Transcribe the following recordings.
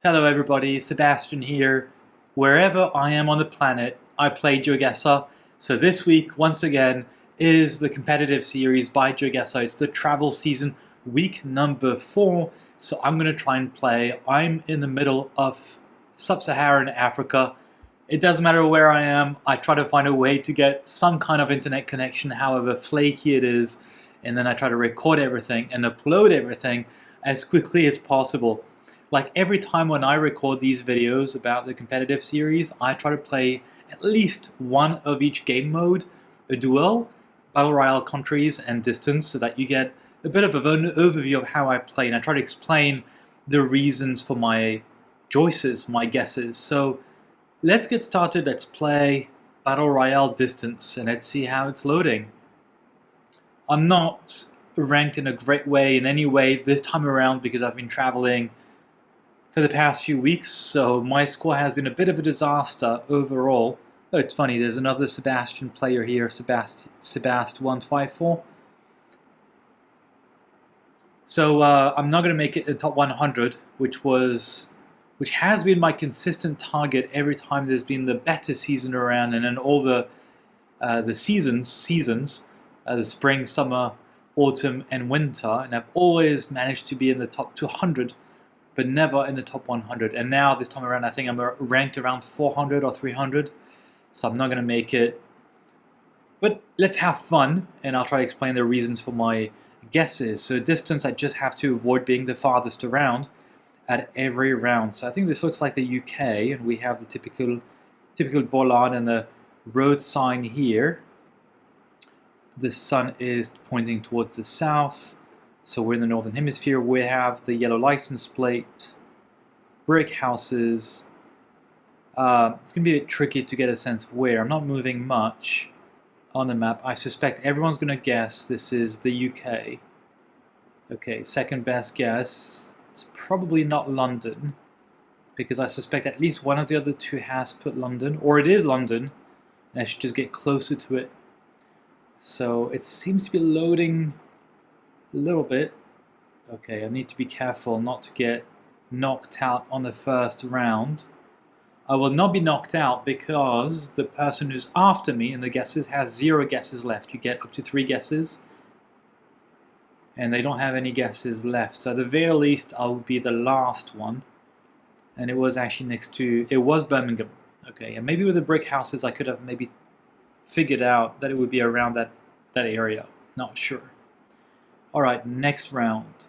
Hello everybody, Sebastian here. Wherever I am on the planet, I play GeoGuessr. So this week, once again, is the competitive series by GeoGuessr. It's the travel season, week number 4. So I'm going to try and play. I'm in the middle of sub-Saharan Africa. It doesn't matter where I am. I try to find a way to get some kind of internet connection, however flaky it is. And then I try to record everything and upload everything as quickly as possible. Like every time when I record these videos about the competitive series, I try to play at least one of each game mode, a duel, battle royale countries, and distance, so that you get a bit of an overview of how I play, and I try to explain the reasons for my choices, my guesses. So let's get started. Let's play battle royale distance, and let's see how it's loading. I'm not ranked in a great way in any way this time around because I've been traveling for the past few weeks, so my score has been a bit of a disaster overall. Oh, it's funny, there's another Sebastian player here, Sebast154. So I'm not going to make it the top 100, which has been my consistent target every time there's been the better season around, and then all the seasons, the spring, summer, autumn, and winter, and I've always managed to be in the top 200. But never in the top 100. And now this time around, I think I'm ranked around 400 or 300, so I'm not going to make it. But let's have fun, and I'll try to explain the reasons for my guesses. So distance, I just have to avoid being the farthest around at every round. So I think this looks like the UK, and we have the typical bollard and the road sign here. The sun is pointing towards the south. So we're in the northern hemisphere. We have the yellow license plate, brick houses. It's going to be a bit tricky to get a sense of where. I'm not moving much on the map. I suspect everyone's going to guess this is the UK. Okay, second best guess. It's probably not London, because I suspect at least one of the other two has put London, or it is London, and I should just get closer to it. So it seems to be loading a little bit. Okay, I need to be careful not to get knocked out on the first round. I will not be knocked out because the person who's after me in the guesses has 0 guesses left. You get up to 3 guesses, and they don't have any guesses left. So at the very least, I will be the last one. And it was actually it was Birmingham. Okay, and maybe with the brick houses, I could have maybe figured out that it would be around that area. Not sure. All right, next round.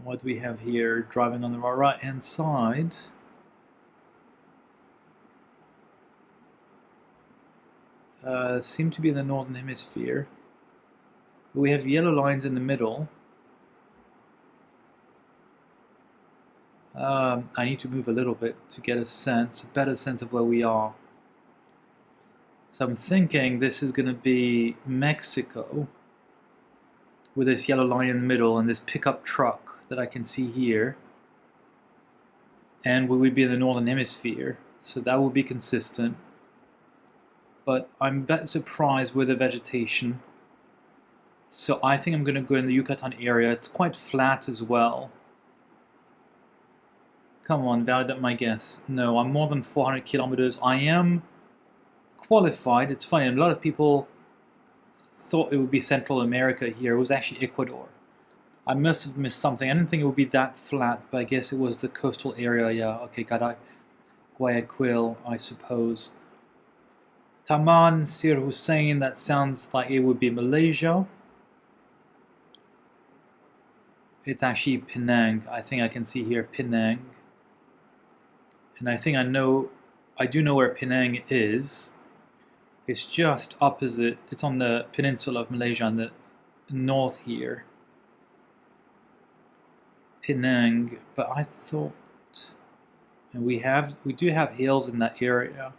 What do we have here? Driving on the right-hand side. Seem to be in the northern hemisphere. We have yellow lines in the middle. I need to move a little bit to get a better sense of where we are. So I'm thinking this is going to be Mexico, with this yellow line in the middle and this pickup truck that I can see here. And we would be in the northern hemisphere, so that will be consistent. But I'm a bit surprised with the vegetation. So I think I'm going to go in the Yucatan area. It's quite flat as well. Come on, validate my guess. No, I'm more than 400 kilometers. I am qualified. It's funny, a lot of people thought it would be Central America here. It was actually Ecuador. I must have missed something. I didn't think it would be that flat, but I guess it was the coastal area. Yeah, okay, Guayaquil, I suppose. Taman Sir Hussein, that sounds like it would be Malaysia. It's actually Penang. I think I can see here Penang. And I think I do know where Penang is. It's just opposite. It's on the peninsula of Malaysia on the north here. Penang, but I thought, and we do have hills in that area,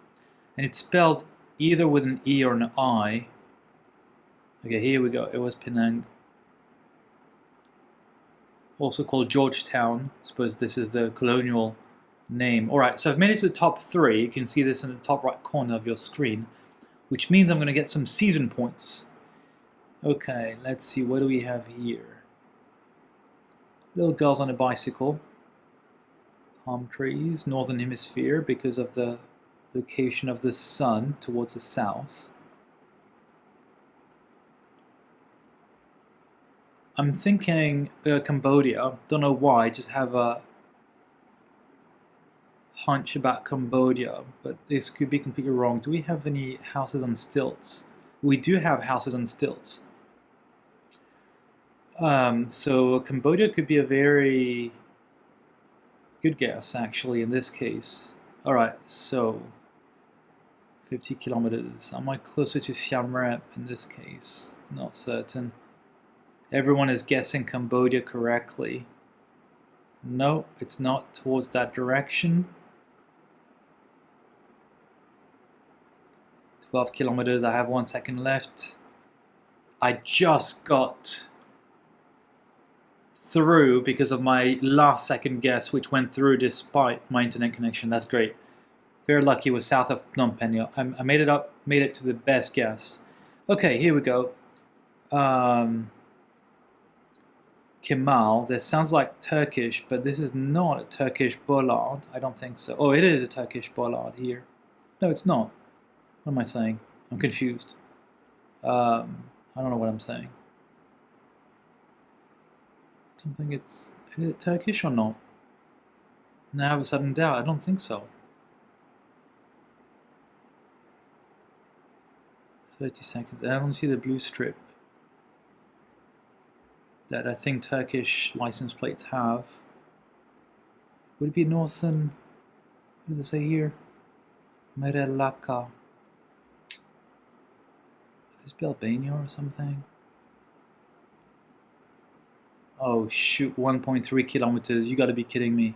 and it's spelled either with an E or an I. Okay, here we go. It was Penang. Also called Georgetown. I suppose this is the colonial name. Alright, so I've made it to the top 3. You can see this in the top right corner of your screen, which means I'm going to get some season points. Okay, let's see, what do we have here? Little girls on a bicycle. Palm trees, northern hemisphere because of the location of the sun towards the south. I'm thinking Cambodia. Don't know why, just have a hunch about Cambodia, but this could be completely wrong. Do we have any houses on stilts? We do have houses on stilts. So Cambodia could be a very good guess, actually, in this case. All right, so 50 kilometers. Am I closer to Siem Reap in this case? Not certain. Everyone is guessing Cambodia correctly. No, it's not towards that direction. 12 kilometers, I have 1 second left. I just got through because of my last second guess, which went through despite my internet connection. That's great. Very lucky. It was south of Phnom Penh. I made it to the best guess. Okay, here we go. Kemal. This sounds like Turkish, but this is not a Turkish bollard. I don't think so. Oh, it is a Turkish bollard here. No, it's not. What am I saying? I'm confused. I don't know what I'm saying. I don't think is it Turkish or not? Now I have a sudden doubt. I don't think so. 30 seconds. I don't see the blue strip that I think Turkish license plates have. Would it be northern? What does it say here? Merelaka. Would this be Albania or something? Oh shoot, 1.3 kilometers. You gotta be kidding me.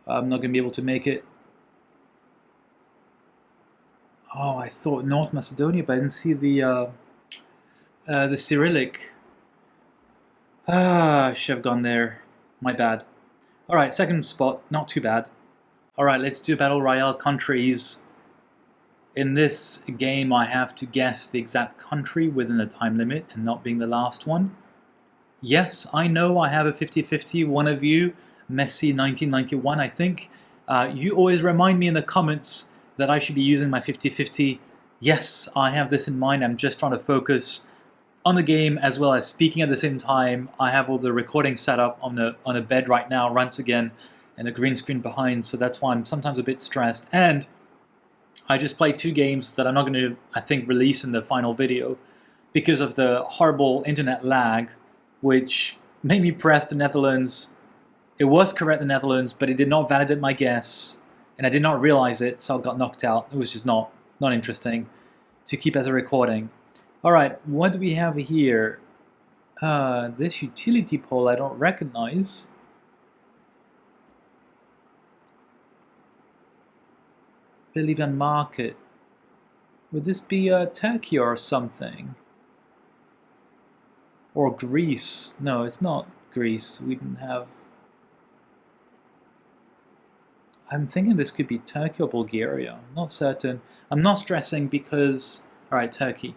I'm not gonna be able to make it. Oh, I thought North Macedonia, but I didn't see the Cyrillic. I should have gone there. My bad. All right, second spot, not too bad. All right, let's do Battle Royale countries. In this game, I have to guess the exact country within the time limit and not being the last one. Yes, I know I have a 50-50. One of you, Messi 1991, I think. You always remind me in the comments that I should be using my 50-50. Yes, I have this in mind. I'm just trying to focus on the game as well as speaking at the same time. I have all the recording set up on a bed right now, once again, and a green screen behind, so that's why I'm sometimes a bit stressed. And I just played 2 games that I'm not going to, I think, release in the final video because of the horrible internet lag, which made me press the Netherlands. It was correct, the Netherlands, but it did not validate my guess, and I did not realize it, so I got knocked out. It was just not interesting to keep as a recording. All right, what do we have here? This utility pole I don't recognize. Bolivian market. Would this be Turkey or something? Or Greece? No, it's not Greece. We didn't have... I'm thinking this could be Turkey or Bulgaria. I'm not certain. I'm not stressing because... Alright, Turkey.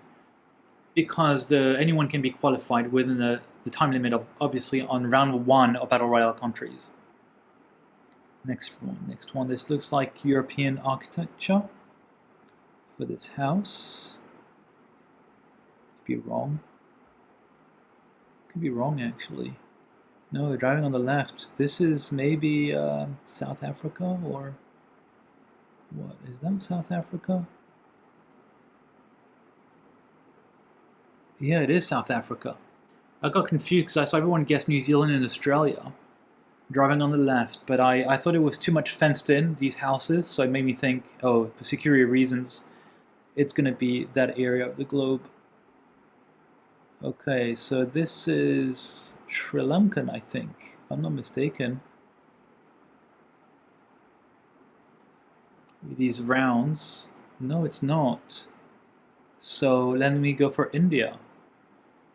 Because anyone can be qualified within the time limit of, obviously, on round 1 of Battle Royale countries. Next one. This looks like European architecture for this house. Could be wrong. Could be wrong, actually. No, they're driving on the left. This is maybe South Africa, or what? Is that South Africa? Yeah, it is South Africa. I got confused because I saw everyone guess New Zealand and Australia. Driving on the left, but I thought it was too much fenced in, these houses, so it made me think, oh, for security reasons, it's going to be that area of the globe. Okay, so this is Sri Lankan, I think, if I'm not mistaken. These rounds. No, it's not. So let me go for India.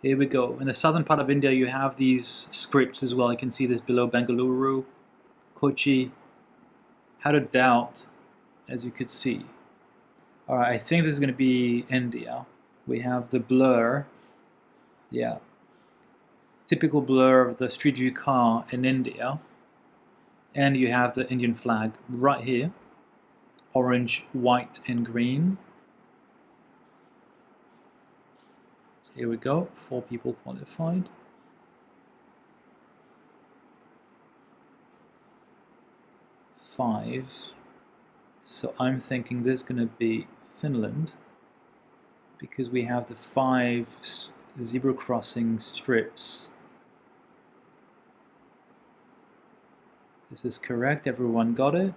Here we go. In the southern part of India, you have these scripts as well. You can see this below: Bengaluru, Kochi. How to doubt, as you could see. All right, I think this is going to be India. We have the blur, yeah, typical blur of the street view car in India. And you have the Indian flag right here, orange, white, and green. Here we go, 4 people qualified. Five. So I'm thinking this is going to be Finland, because we have the 5 zebra crossing strips. This is correct, everyone got it.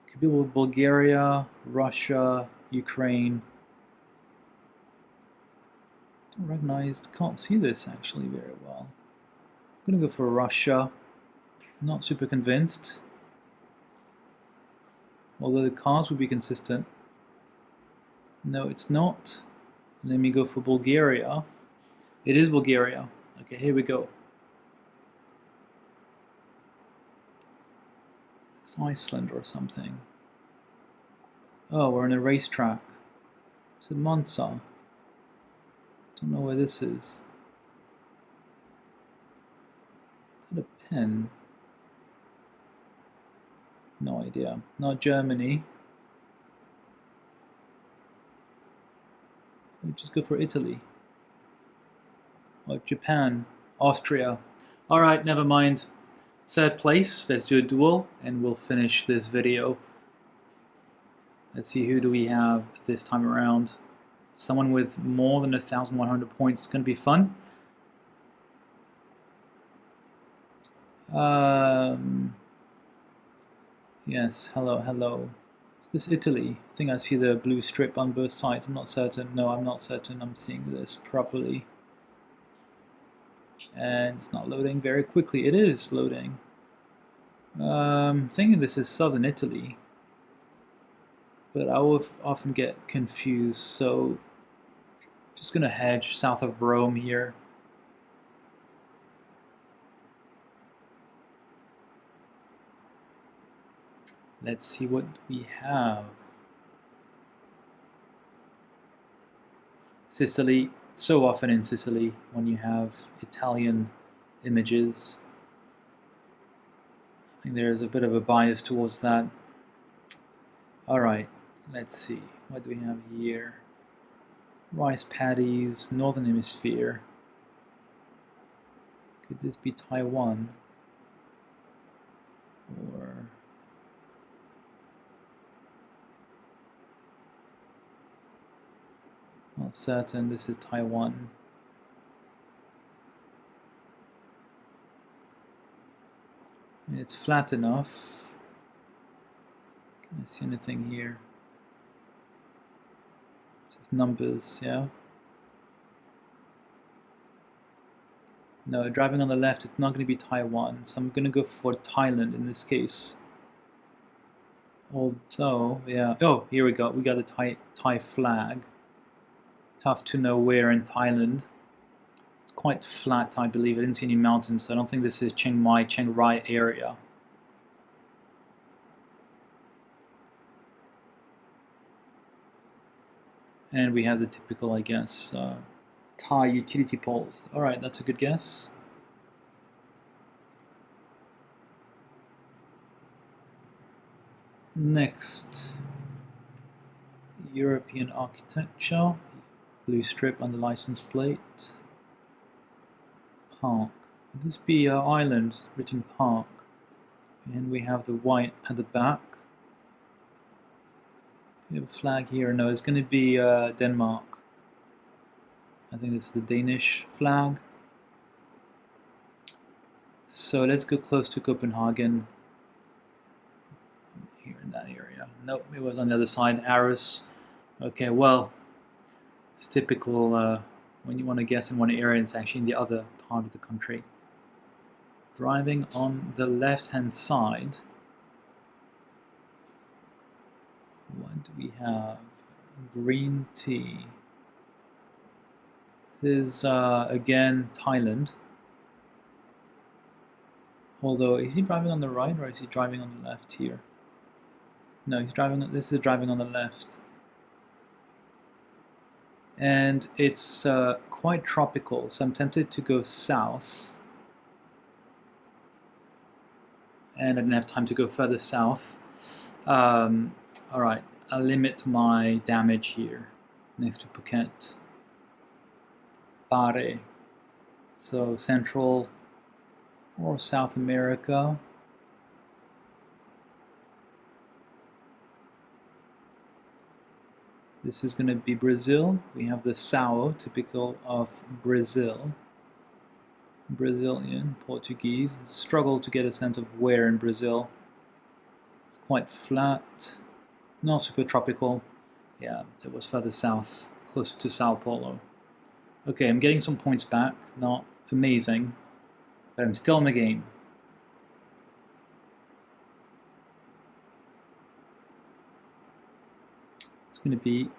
Could be with Bulgaria, Russia, Ukraine. Don't recognize, can't see this actually very well. I'm gonna go for Russia. Not super convinced. Although the cars would be consistent. No, it's not. Let me go for Bulgaria. It is Bulgaria. Okay, here we go. It's Iceland or something. Oh, we're on a racetrack. Is it Monza? Don't know where this is. Is that a pen? No idea. Not Germany. We'll just go for Italy. Or Japan. Austria. Alright, never mind. 3rd place. Let's do a duel and we'll finish this video. Let's see, who do we have this time around. Someone with more than 1,100 points. It's going to be fun. Yes, hello, hello. Is this Italy? I think I see the blue strip on both sides. I'm not certain. No, I'm not certain I'm seeing this properly. And it's not loading very quickly. It is loading. I'm thinking this is southern Italy. But I will often get confused, so just going to hedge south of Rome here. Let's see what we have. Sicily, so often in Sicily when you have Italian images. I think there's a bit of a bias towards that. Alright, let's see. What do we have here? Rice paddies, Northern Hemisphere. Could this be Taiwan? Or... not certain. This is Taiwan. It's flat enough. Can I see anything here? Just numbers, yeah. No, driving on the left, it's not going to be Taiwan, so I'm going to go for Thailand in this case. Although, yeah, oh, here we go. We got the Thai flag. Tough to know where in Thailand. It's quite flat, I believe. I didn't see any mountains, so I don't think this is Chiang Mai, Chiang Rai area. And we have the typical, I guess, Thai utility poles. Alright, that's a good guess. Next, European architecture. Blue strip on the license plate. Park. Would this be island written park? And we have the white at the back. We have a flag here. No, it's going to be Denmark. I think this is the Danish flag. So let's go close to Copenhagen. Here in that area. Nope, it was on the other side. Aarhus. Okay, well, it's typical when you want to guess in one area, it's actually in the other part of the country. Driving on the left-hand side. What do we have? Green tea. This is again Thailand. Although, is he driving on the right or is he driving on the left here? No, he's driving. This is driving on the left. and it's quite tropical, so I'm tempted to go south. And I didn't have time to go further south. All right, I'll limit my damage here next to Phuket. Pare. So Central or South America. This is going to be Brazil. We have the Sao, typical of Brazil. Brazilian, Portuguese. Struggle to get a sense of where in Brazil. It's quite flat. Not super tropical. Yeah, it was further south, closer to Sao Paulo. Okay, I'm getting some points back. Not amazing, but I'm still in the game. It's going to be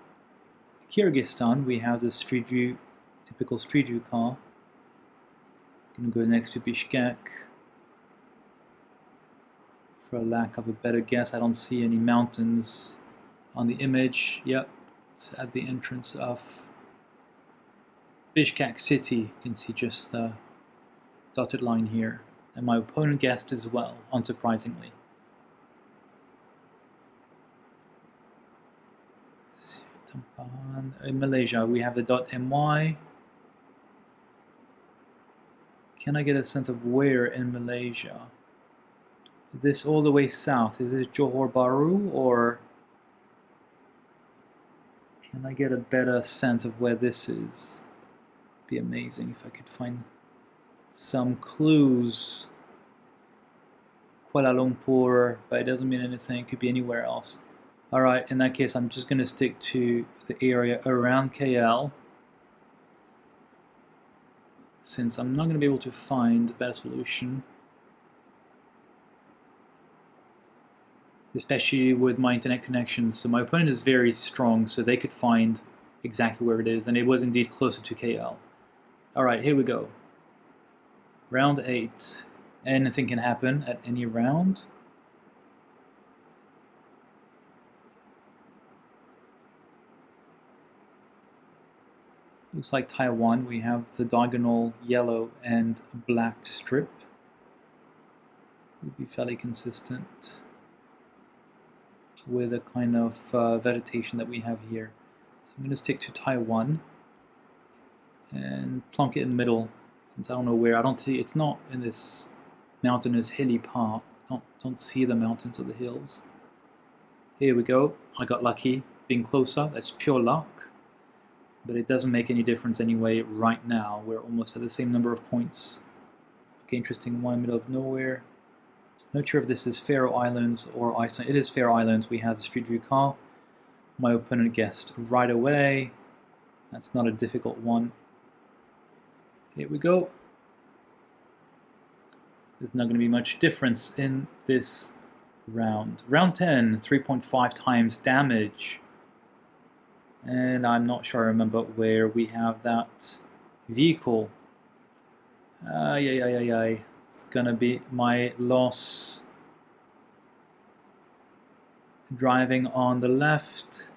Kyrgyzstan. We have the street view, typical street view car. Going to go next to Bishkek. For a lack of a better guess, I don't see any mountains on the image. Yep, it's at the entrance of Bishkek city. You can see just the dotted line here. And my opponent guessed as well, unsurprisingly. In Malaysia, we have the .my. Can I get a sense of where in Malaysia? Is this all the way south? Is this Johor Bahru, or can I get a better sense of where this is? It'd be amazing if I could find some clues. Kuala Lumpur, but it doesn't mean anything. It could be anywhere else. Alright, in that case, I'm just going to stick to the area around KL, since I'm not going to be able to find a better solution, especially with my internet connections. So my opponent is very strong, so they could find exactly where it is, and it was indeed closer to KL. Alright, here we go. Round 8. Anything can happen at any round. Looks like Taiwan. We have the diagonal yellow and black strip. Would be fairly consistent with the kind of vegetation that we have here. So I'm going to stick to Taiwan and plonk it in the middle, since I don't know where. I don't see, it's not in this mountainous hilly part. Don't see the mountains or the hills. Here we go. I got lucky being closer. That's pure luck. But it doesn't make any difference anyway right now. We're almost at the same number of points. Okay, interesting one, middle of nowhere. Not sure if this is Faroe Islands or Iceland. It is Faroe Islands. We have the street view car. My opponent guessed right away. That's not a difficult one. Here we go. There's not going to be much difference in this round. Round 10, 3.5 times damage. And I'm not sure I remember where we have that vehicle. It's gonna be my loss. Driving on the left.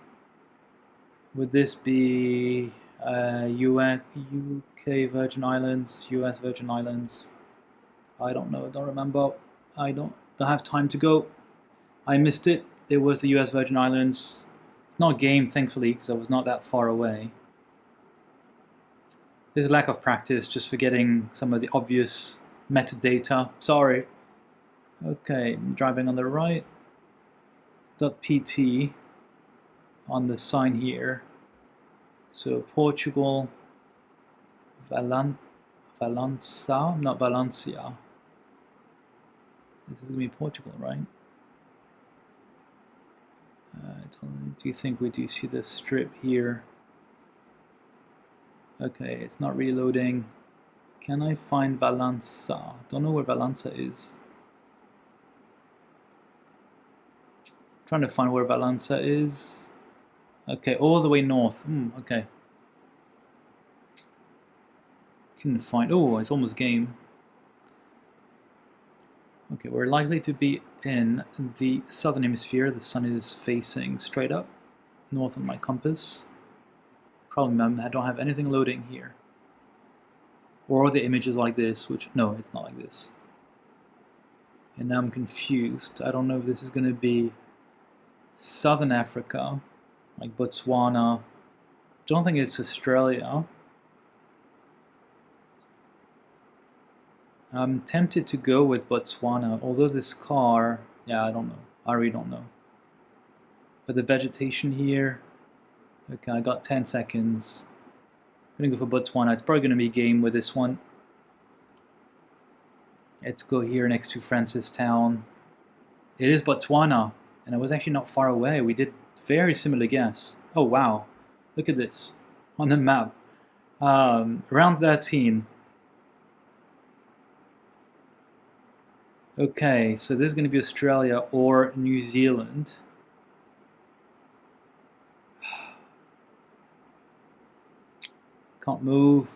Would this be UK Virgin Islands, US Virgin Islands? I don't know, I don't remember. I don't have time to go. I missed it. It was the US Virgin Islands. It's not a game, thankfully, because I was not that far away. There's a lack of practice, just forgetting some of the obvious metadata. Sorry. Okay, I'm driving on the right. .pt on the sign here. So Portugal, Valença, not Valencia. This is going to be Portugal, right? Do you think we do see this strip here? Okay, it's not reloading. Can I find Valença? Don't know where Valença is. Trying to find where Valença is. Okay, all the way north. Okay. Couldn't find. Oh, it's almost game. Okay, we're likely to be in the southern hemisphere. The sun is facing straight up, north on my compass. Problem, I don't have anything loading here. Or the image is like this, which, no, it's not like this. And now I'm confused. I don't know if this is going to be Southern Africa, like Botswana. Don't think it's Australia. I'm tempted to go with Botswana, although this car, yeah, I don't know. I really don't know. But the vegetation here, okay, I got 10 seconds. I'm gonna go for Botswana. It's probably gonna be game with this one. Let's go here next to Francistown. It is Botswana, and I was actually not far away. We did very guess. Oh wow, look at this on the map. Round 13. Okay, so this is going to be Australia or New Zealand. Can't move.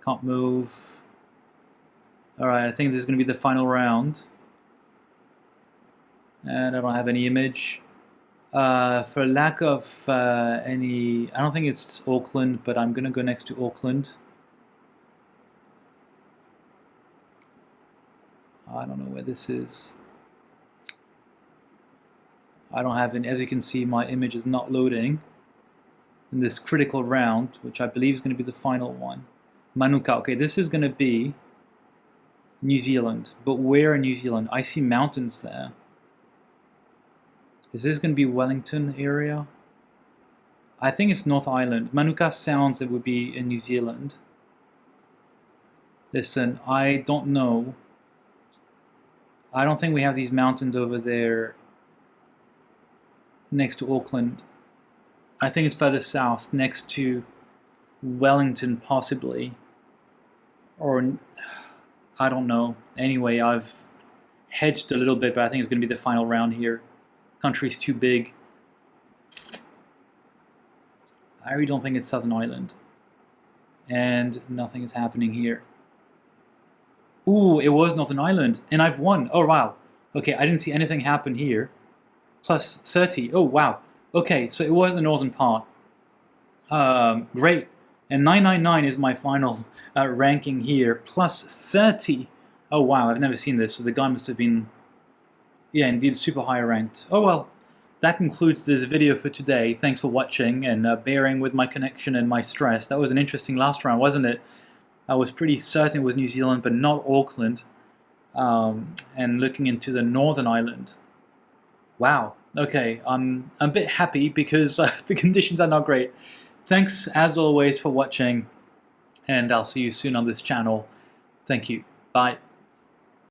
Can't move. Alright, I think this is going to be the final round. And I don't have any image. For lack of any... I don't think it's Auckland, but I'm going to go next to Auckland. I don't know where this is. I don't have any... As you can see, my image is not loading in this critical round, which I believe is going to be the final one. Manuka. Okay, this is going to be New Zealand. But where in New Zealand? I see mountains there. Is this going to be Wellington area? I think it's North Island. Manuka sounds it would be in New Zealand. Listen, I don't know. I don't think we have these mountains over there next to Auckland. I think it's further south, next to Wellington possibly. Or, I don't know. Anyway, I've hedged a little bit, but I think it's going to be the final round here. Country's too big. I really don't think it's Southern Ireland. And nothing is happening here. Ooh, it was Northern Ireland, and I've won. Oh, wow. Okay, I didn't see anything happen here. Plus 30. Oh, wow. Okay, so it was the northern part. Great. And 999 is my final ranking here. Plus 30. Oh, wow, I've never seen this. So the guy must have been... Yeah, indeed, super high ranked. Oh well, that concludes this video for today. Thanks for watching and bearing with my connection and my stress. That was an interesting last round, wasn't it? I was pretty certain it was New Zealand, but not Auckland. And looking into the Northern Ireland. Wow. Okay, I'm a bit happy because the conditions are not great. Thanks, as always, for watching, and I'll see you soon on this channel. Thank you. Bye.